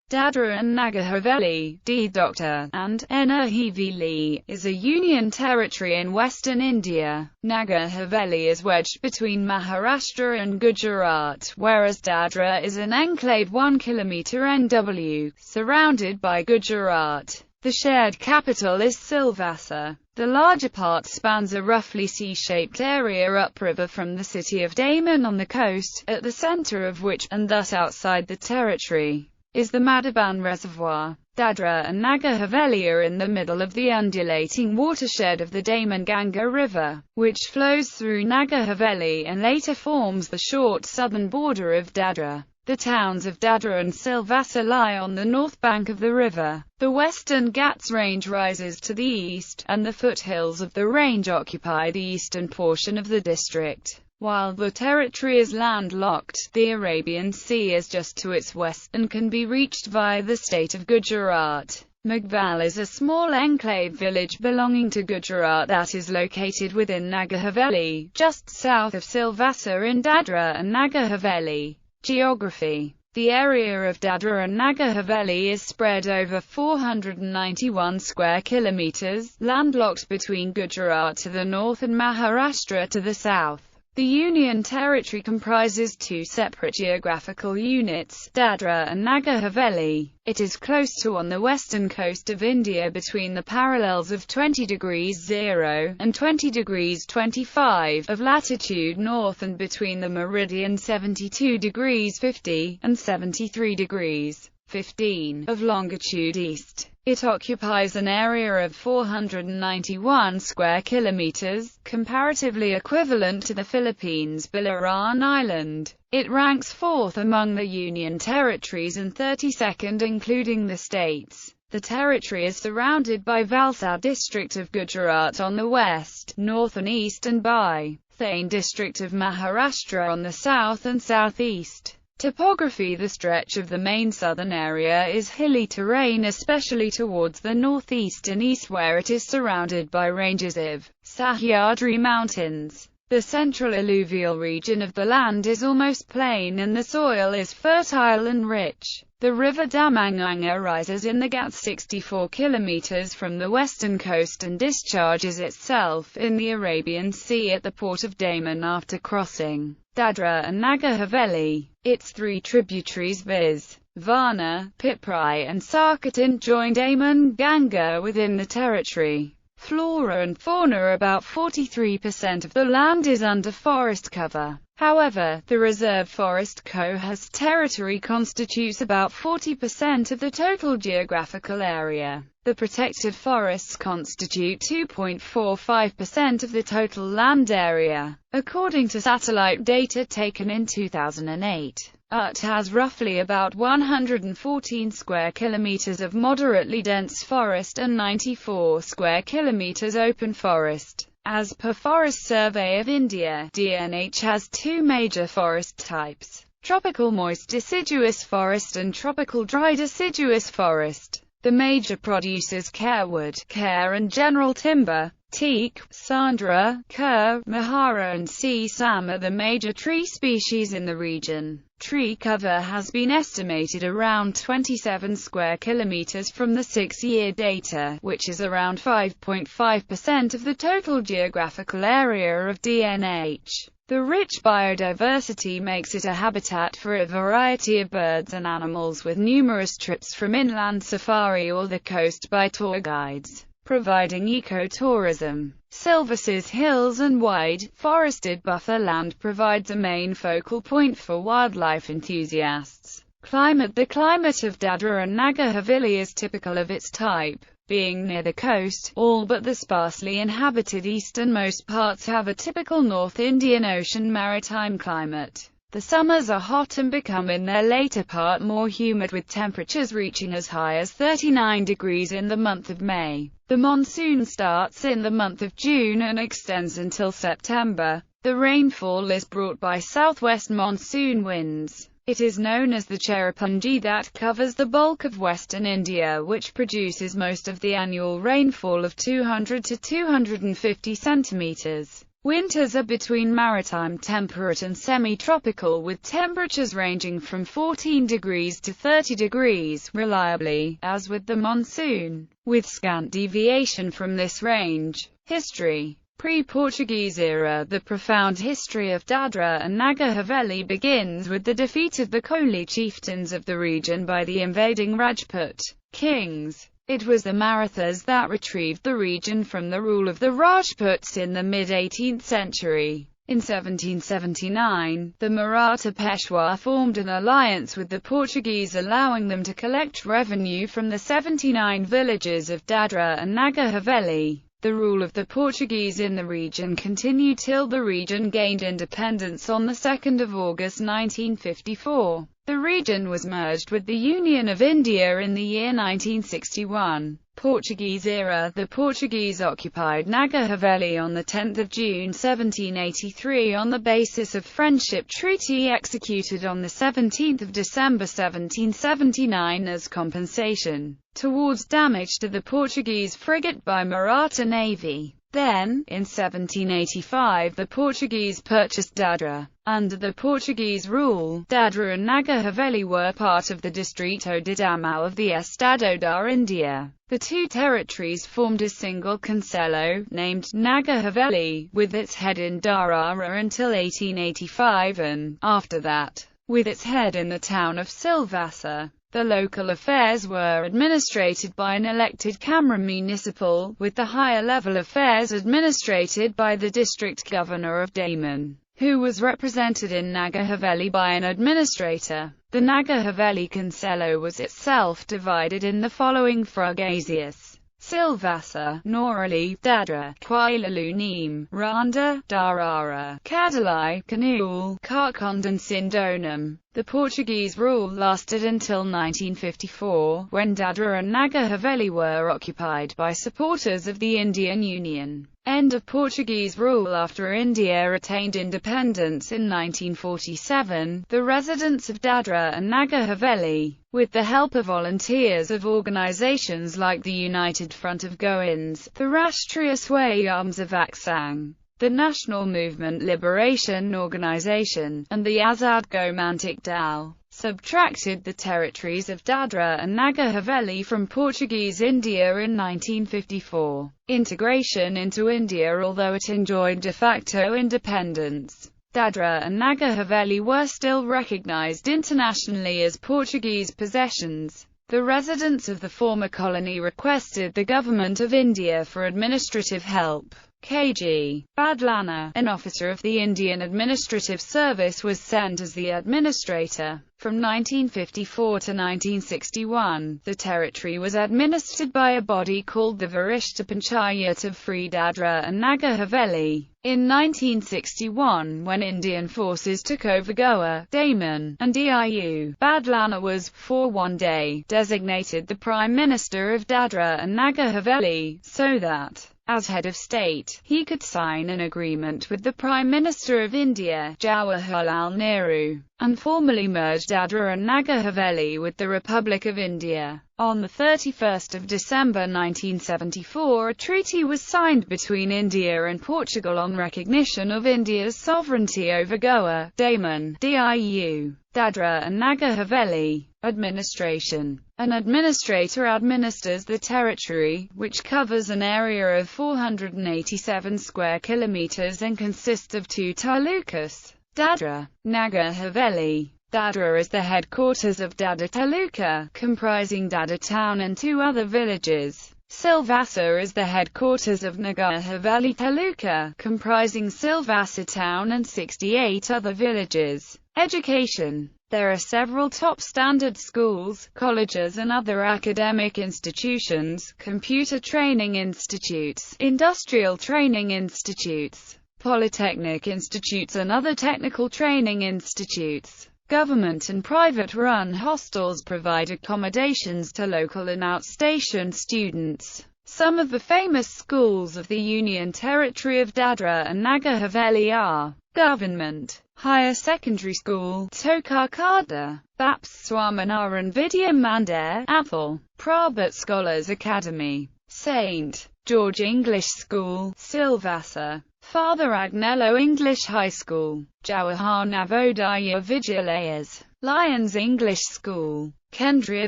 Dadra and Nagar Haveli, Dadra and Nagar Haveli, is a union territory in western India. Nagar Haveli is wedged between Maharashtra and Gujarat, whereas Dadra is an enclave 1 km NW, surrounded by Gujarat. The shared capital is Silvassa. The larger part spans a roughly C-shaped area upriver from the city of Daman on the coast, at the center of which, and thus outside the territory, is the Madhaban Reservoir. Dadra and Nagar Haveli are in the middle of the undulating watershed of the Daman-Ganga River, which flows through Nagar Haveli and later forms the short southern border of Dadra. The towns of Dadra and Silvassa lie on the north bank of the river. The Western Ghats Range rises to the east, and the foothills of the range occupy the eastern portion of the district. While the territory is landlocked, the Arabian Sea is just to its west, and can be reached via the state of Gujarat. Magval is a small enclave village belonging to Gujarat that is located within Nagar Haveli, just south of Silvassa in Dadra and Nagar Haveli. Geography. The area of Dadra and Nagar Haveli is spread over 491 square kilometers, landlocked between Gujarat to the north and Maharashtra to the south. The Union Territory comprises two separate geographical units, Dadra and Nagar Haveli. It is close to on the western coast of India between the parallels of 20 degrees 0 and 20 degrees 25 of latitude north and between the meridian 72 degrees 50 and 73 degrees 15 of longitude east. It occupies an area of 491 square kilometers, comparatively equivalent to the Philippines' Biliran Island. It ranks 4th among the Union territories and 32nd including the states. The territory is surrounded by Valsad district of Gujarat on the west, north and east and by Thane district of Maharashtra on the south and southeast. Topography. The stretch of the main southern area is hilly terrain, especially towards the northeast and east where it is surrounded by ranges of Sahyadri Mountains. The central alluvial region of the land is almost plain and the soil is fertile and rich. The river Damanganga rises in the Ghats 64 km from the western coast and discharges itself in the Arabian Sea at the port of Daman after crossing Dadra and Nagar Haveli. Its three tributaries viz. Varna, Piprai and Sarkatin join Daman-Ganga within the territory. Flora and fauna. About 43% of the land is under forest cover. However, the reserve forest co-has territory constitutes about 40% of the total geographical area. The protected forests constitute 2.45% of the total land area. According to satellite data taken in 2008, UT has roughly about 114 square kilometers of moderately dense forest and 94 square kilometers open forest. As per Forest Survey of India, DNH has two major forest types: tropical moist deciduous forest and tropical dry deciduous forest. The major producers carewood, care and general timber. Teak, Sandra, Ker, Mahara and Sesam are the major tree species in the region. Tree cover has been estimated around 27 square kilometers from the 6-year data, which is around 5.5% of the total geographical area of DNH. The rich biodiversity makes it a habitat for a variety of birds and animals, with numerous trips from inland safari or the coast by tour guides, providing ecotourism. Silvassa's hills and wide, forested buffer land provides a main focal point for wildlife enthusiasts. Climate. The climate of Dadra and Nagar Haveli is typical of its type. Being near the coast, all but the sparsely inhabited easternmost parts have a typical North Indian Ocean maritime climate. The summers are hot and become in their later part more humid, with temperatures reaching as high as 39 degrees in the month of May. The monsoon starts in the month of June and extends until September. The rainfall is brought by southwest monsoon winds. It is known as the Cherrapunji that covers the bulk of western India, which produces most of the annual rainfall of 200 to 250 centimeters. Winters are between maritime temperate and semi-tropical, with temperatures ranging from 14 degrees to 30 degrees, reliably, as with the monsoon, with scant deviation from this range. History. Pre-Portuguese era. The profound history of Dadra and Nagar Haveli begins with the defeat of the Koli chieftains of the region by the invading Rajput kings. It was the Marathas that retrieved the region from the rule of the Rajputs in the mid-18th century. In 1779, the Maratha Peshwa formed an alliance with the Portuguese, allowing them to collect revenue from the 79 villages of Dadra and Nagar Haveli. The rule of the Portuguese in the region continued till the region gained independence on 2 August 1954. The region was merged with the Union of India in the year 1961. Portuguese era. The Portuguese occupied Nagar Haveli on 10 June 1783 on the basis of Friendship Treaty executed on 17 December 1779 as compensation towards damage to the Portuguese frigate by Maratha Navy. Then, in 1785, the Portuguese purchased Dadra. Under the Portuguese rule, Dadra and Nagar Haveli were part of the Distrito de Damal of the Estado da India. The two territories formed a single concelho, named Nagar Haveli, with its head in Darara until 1885 and, after that, with its head in the town of Silvassa. The local affairs were administrated by an elected Camera Municipal, with the higher-level affairs administrated by the district governor of Daman, who was represented in Nagar Haveli by an administrator. The Nagar Haveli Concelho was itself divided in the following freguesias: Silvassa, Norali, Dadra, Quailalu Neem, Randa, Darara, Cadalai, Canul, Karkond and Sindonam. The Portuguese rule lasted until 1954, when Dadra and Nagar Haveli were occupied by supporters of the Indian Union. End of Portuguese rule. After India attained independence in 1947, the residents of Dadra and Nagar Haveli, with the help of volunteers of organizations like the United Front of Goans, the Rashtriya Swayamsevak Sangh, the National Movement Liberation Organization, and the Azad Gomantak Dal, subtracted the territories of Dadra and Nagar Haveli from Portuguese India in 1954. Integration into India. Although it enjoyed de facto independence, Dadra and Nagar Haveli were still recognized internationally as Portuguese possessions. The residents of the former colony requested the Government of India for administrative help. K.G. Badlana, an officer of the Indian Administrative Service, was sent as the administrator. From 1954 to 1961, the territory was administered by a body called the Varishta Panchayat of Free Dadra and Nagar Haveli. In 1961, when Indian forces took over Goa, Daman, and Diu, Badlana was, for one day, designated the Prime Minister of Dadra and Nagar Haveli, so that, as head of state, he could sign an agreement with the Prime Minister of India, Jawaharlal Nehru, and formally merge Dadra and Nagar Haveli with the Republic of India. On 31 December 1974, a treaty was signed between India and Portugal on recognition of India's sovereignty over Goa, Daman, Diu, Dadra and Nagar Haveli. Administration. An administrator administers the territory, which covers an area of 487 square kilometers and consists of 2 talukas. Dadra, Nagar Haveli. Dadra is the headquarters of Dadra Taluka, comprising Dadra town and 2 other villages. Silvassa is the headquarters of Nagar Haveli Taluka, comprising Silvassa town and 68 other villages. Education. There are several top standard schools, colleges and other academic institutions, computer training institutes, industrial training institutes, polytechnic institutes and other technical training institutes. Government and private-run hostels provide accommodations to local and outstation students. Some of the famous schools of the Union Territory of Dadra and Nagar Haveli are Government Higher Secondary School, Tokarkada, Baps Swaminarayan Vidya Mandir, Athol, Prabhat Scholars Academy, St. George English School, Silvassa, Father Agnello English High School, Jawahar Navodaya Vidyalaya, Lions English School, Kendriya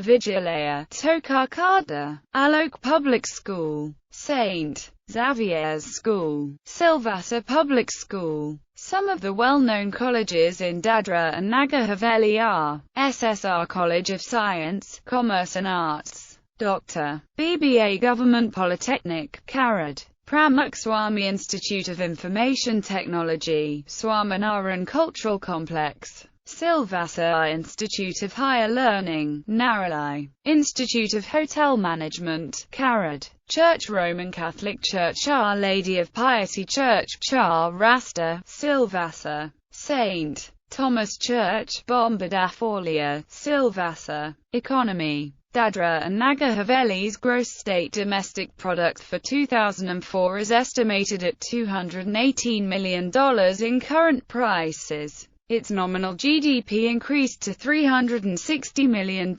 Vidyalaya, Tokarkada, Alok Public School, St. Xavier's School, Silvassa Public School. Some of the well-known colleges in Dadra and Nagar Haveli are SSR College of Science, Commerce and Arts, Dr. BBA Government Polytechnic, Karad, Pramukh Swami Institute of Information Technology, Swaminarayan Cultural Complex, Silvassa Institute of Higher Learning, Naralai, Institute of Hotel Management, Karad, Church Roman Catholic Church Our Lady of Piety Church, Char Rasta, Silvassa, St. Thomas Church, Bombardafaulia, Silvassa. Economy. Dadra and Nagar Haveli's gross state domestic product for 2004 is estimated at $218 million in current prices. Its nominal GDP increased to $360 million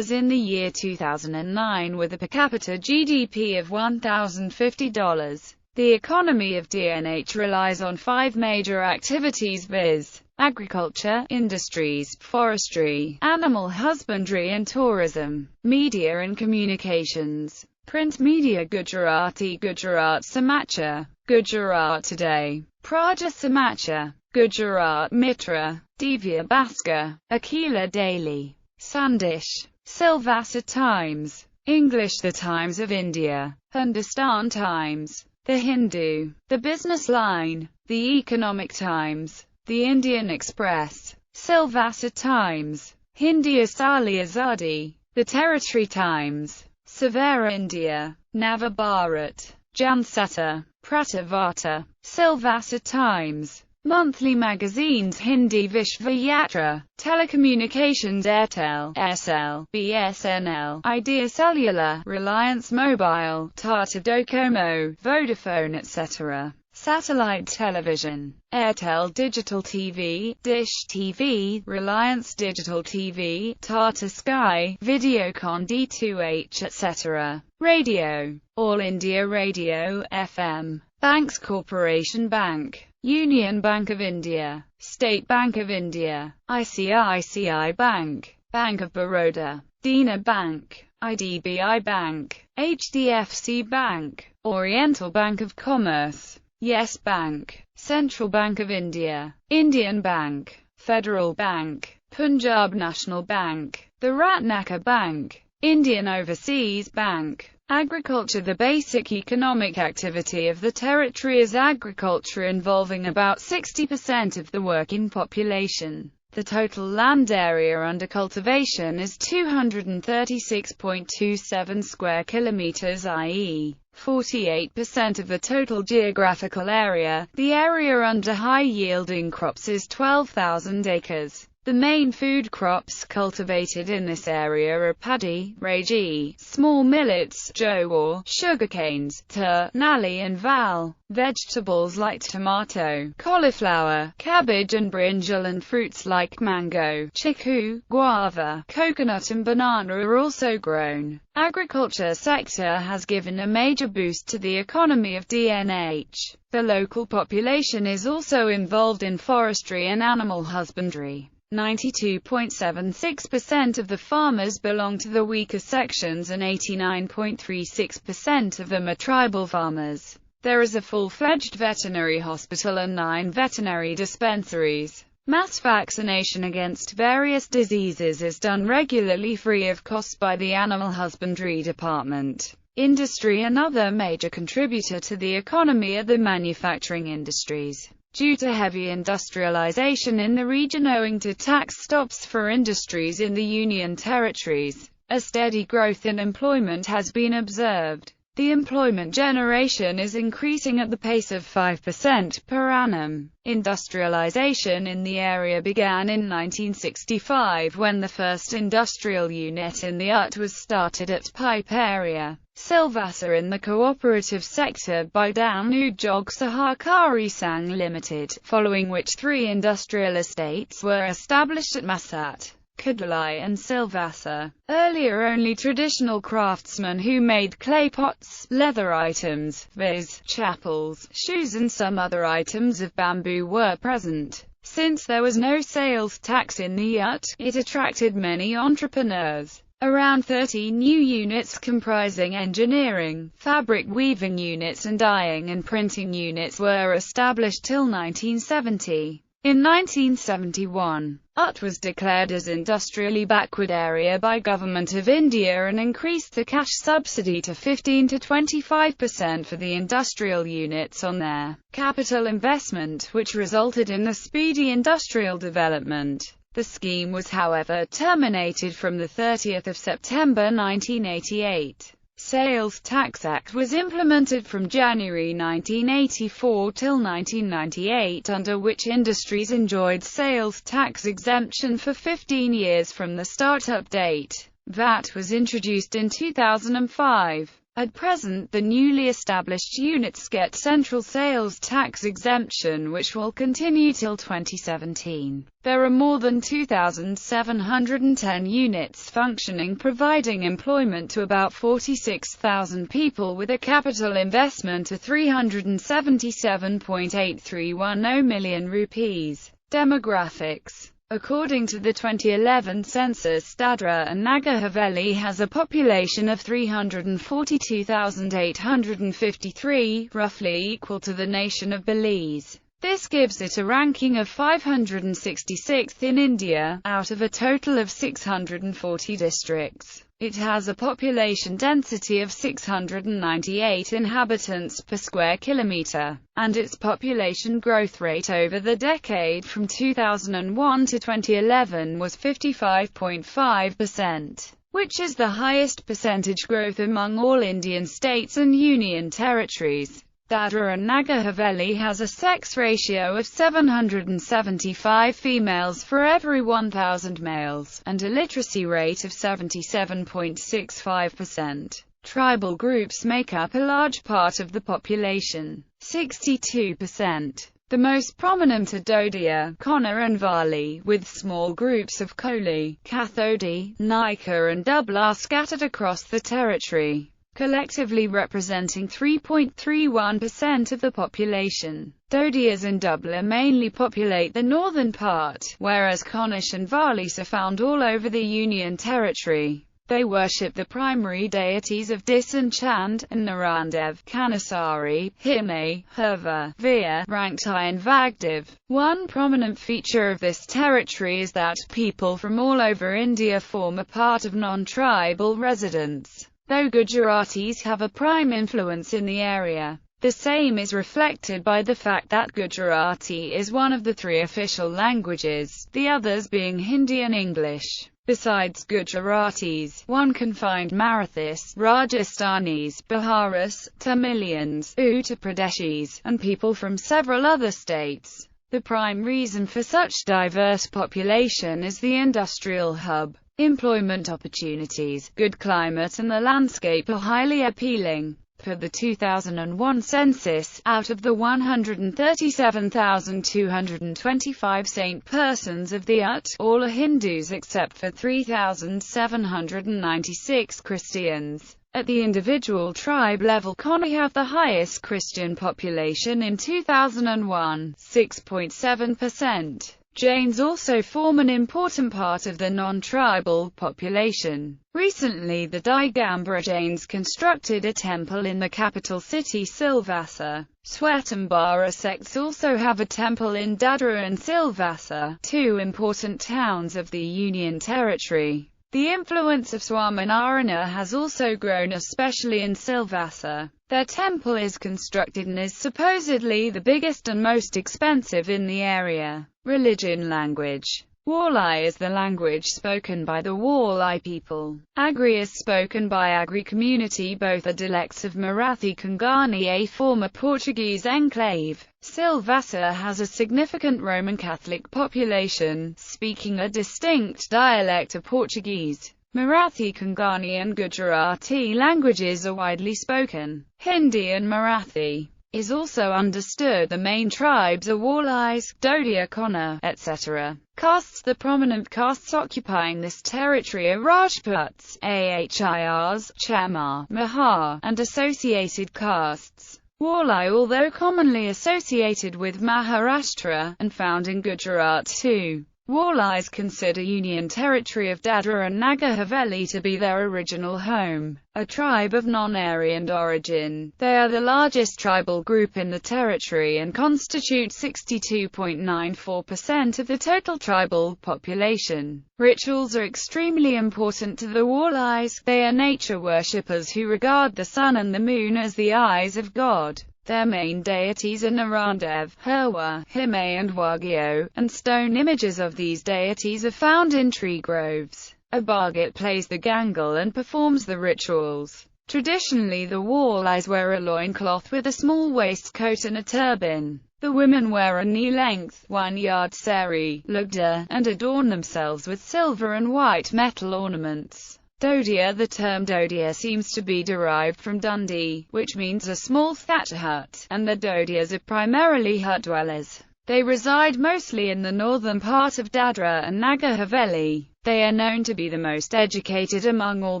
in the year 2009 with a per capita GDP of $1,050. The economy of DNH relies on 5 major activities viz. Agriculture, industries, forestry, animal husbandry and tourism, media and communications. Print media Gujarati Gujarat Samachar, Gujarat Today, Praja Samachar, Gujarat Mitra, Divya Bhaskar, Akila Daily, Sandesh, Silvassa Times, English The Times of India, Hindustan Times, The Hindu, The Business Line, The Economic Times, The Indian Express, Silvassa Times, Hindiya Sali Azadi, The Territory Times, Savera India, Nava Bharat, Jansatta, Pratavata, Silvassa Times, monthly magazines Hindi Vishva Yatra, telecommunications Airtel, Aircel, BSNL, Idea Cellular, Reliance Mobile, Tata Docomo, Vodafone etc. Satellite television, Airtel Digital TV, Dish TV, Reliance Digital TV, Tata Sky, Videocon D2H etc. Radio, All India Radio, FM, Banks Corporation Bank, Union Bank of India, State Bank of India, ICICI Bank, Bank of Baroda, Dena Bank, IDBI Bank, HDFC Bank, Oriental Bank of Commerce, Yes Bank, Central Bank of India, Indian Bank, Federal Bank, Punjab National Bank, the Ratnakar Bank, Indian Overseas Bank. Agriculture. The basic economic activity of the territory is agriculture, involving about 60% of the working population. The total land area under cultivation is 236.27 square kilometers, i.e., 48% of the total geographical area. The area under high-yielding crops is 12,000 acres. The main food crops cultivated in this area are paddy, ragi, small millets, jowar, sugarcanes, tur, nali and val, vegetables like tomato, cauliflower, cabbage and brinjal, and fruits like mango, chiku, guava, coconut and banana are also grown. Agriculture sector has given a major boost to the economy of DNH. The local population is also involved in forestry and animal husbandry. 92.76% of the farmers belong to the weaker sections and 89.36% of them are tribal farmers. There is a full-fledged veterinary hospital and 9 veterinary dispensaries. Mass vaccination against various diseases is done regularly free of cost by the Animal Husbandry Department. Industry. Another major contributor to the economy are the manufacturing industries. Due to heavy industrialization in the region owing to tax stops for industries in the Union territories, a steady growth in employment has been observed. The employment generation is increasing at the pace of 5% per annum. Industrialization in the area began in 1965 when the first industrial unit in the UT was started at Pipe area, Silvassa, in the cooperative sector by Down Udyog Sahakari Sang Limited, following which 3 industrial estates were established at Masat, Kudalai and Silvassa. Earlier only traditional craftsmen who made clay pots, leather items, viz., chapels, shoes and some other items of bamboo were present. Since there was no sales tax in the UT, it attracted many entrepreneurs. Around 30 new units comprising engineering, fabric weaving units and dyeing and printing units were established till 1970. In 1971, UT was declared as industrially backward area by Government of India and increased the cash subsidy to 15 to 25% for the industrial units on their capital investment, which resulted in the speedy industrial development. The scheme was however terminated from the 30th of September 1988. Sales Tax Act was implemented from January 1984 till 1998, under which industries enjoyed sales tax exemption for 15 years from the start-up date. VAT was introduced in 2005. At present, the newly established units get central sales tax exemption, which will continue till 2017. There are more than 2,710 units functioning, providing employment to about 46,000 people with a capital investment of 377.8310 million rupees. Demographics. According to the 2011 census, Dadra and Nagar Haveli has a population of 342,853, roughly equal to the nation of Belize. This gives it a ranking of 566th in India, out of a total of 640 districts. It has a population density of 698 inhabitants per square kilometre, and its population growth rate over the decade from 2001 to 2011 was 55.5%, which is the highest percentage growth among all Indian states and union territories. Dadra and Nagar Haveli has a sex ratio of 775 females for every 1,000 males, and a literacy rate of 77.65%. Tribal groups make up a large part of the population, 62%. The most prominent are Dodia, Connor and Vali, with small groups of Koli, Kathodi, Nika and Dubla scattered across the territory, collectively representing 3.31% of the population. Dodias and Dubla mainly populate the northern part, whereas Konnish and Valis are found all over the Union Territory. They worship the primary deities of Dis and Chand, and Narandev, Kanasari, Hime, Herva, Veer, Ranktai and Vagdev. One prominent feature of this territory is that people from all over India form a part of non-tribal residents. Though Gujaratis have a prime influence in the area, the same is reflected by the fact that Gujarati is one of the three official languages, the others being Hindi and English. Besides Gujaratis, one can find Marathis, Rajasthanis, Biharis, Tamilians, Uttar Pradeshis, and people from several other states. The prime reason for such diverse population is the industrial hub. Employment opportunities, good climate and the landscape are highly appealing. For the 2001 census, out of the 137,225 saint persons of the UT, all are Hindus except for 3,796 Christians. At the individual tribe level, Konni have the highest Christian population in 2001, 6.7%. Jains also form an important part of the non-tribal population. Recently, the Digambara Jains constructed a temple in the capital city Silvassa. Swetambara sects also have a temple in Dadra and Silvassa, two important towns of the Union Territory. The influence of Swaminarayana has also grown, especially in Silvassa. Their temple is constructed and is supposedly the biggest and most expensive in the area. Religion. Language. Wallai is the language spoken by the Wallai people. Agri is spoken by Agri community, both are dialects of Marathi Konkani, a former Portuguese enclave. Silvassa has a significant Roman Catholic population, speaking a distinct dialect of Portuguese. Marathi Konkani and Gujarati languages are widely spoken. Hindi and Marathi. is also understood. The main tribes are Wallais, Dodia, Connor, etc. Castes. The prominent castes occupying this territory are Rajputs, Ahirs, Chamar, Mahar, and associated castes. Wallai, although commonly associated with Maharashtra, and found in Gujarat too. Wallais consider Union Territory of Dadra and Nagar Haveli to be their original home. A tribe of non-Aryan origin, they are the largest tribal group in the territory and constitute 62.94% of the total tribal population. Rituals are extremely important to the Wallais. They are nature worshippers who regard the sun and the moon as the eyes of God. Their main deities are Narandev, Herwa, Hime and Wagyo, and stone images of these deities are found in tree groves. A Bhagat plays the gangal and performs the rituals. Traditionally the Wallais wear a loincloth with a small waistcoat and a turban. The women wear a knee-length, 1-yard sari, lugda, and adorn themselves with silver and white metal ornaments. Dodia. The term Dodia seems to be derived from Dundi, which means a small thatch hut, and the Dodias are primarily hut dwellers. They reside mostly in the northern part of Dadra and Nagar Haveli. They are known to be the most educated among all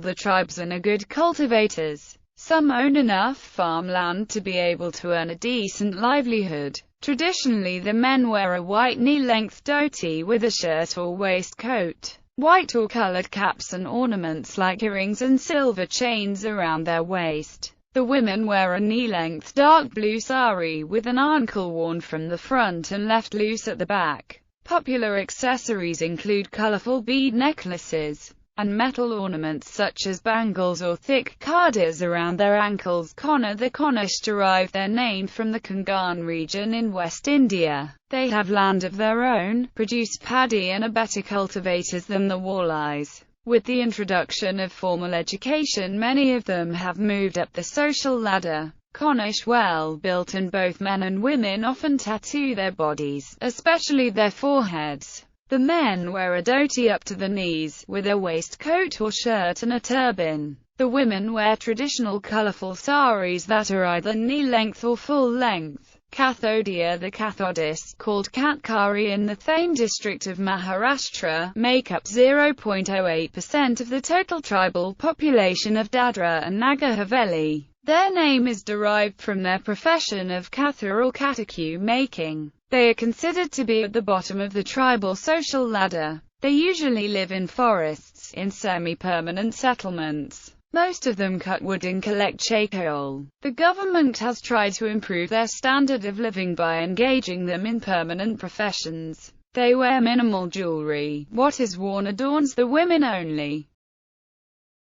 the tribes and are good cultivators. Some own enough farmland to be able to earn a decent livelihood. Traditionally the men wear a white knee-length dhoti with a shirt or waistcoat. White or colored caps and ornaments like earrings and silver chains around their waist. The women wear a knee-length dark blue sari with an ankle worn from the front and left loose at the back. Popular accessories include colorful bead necklaces and metal ornaments such as bangles or thick kadis around their ankles. Connor. The Connish derive their name from the Konkan region in West India. They have land of their own, produce paddy and are better cultivators than the Wallais. With the introduction of formal education, many of them have moved up the social ladder. Connish, well built, and both men and women often tattoo their bodies, especially their foreheads. The men wear a dhoti up to the knees, with a waistcoat or shirt and a turban. The women wear traditional colorful saris that are either knee-length or full-length. Kathodia. The Kathodists, called Katkari in the Thane district of Maharashtra, make up 0.08% of the total tribal population of Dadra and Nagar Haveli. Their name is derived from their profession of katha or kataku making. They are considered to be at the bottom of the tribal social ladder. They usually live in forests, in semi-permanent settlements. Most of them cut wood and collect charcoal. The government has tried to improve their standard of living by engaging them in permanent professions. They wear minimal jewelry. What is worn adorns the women only.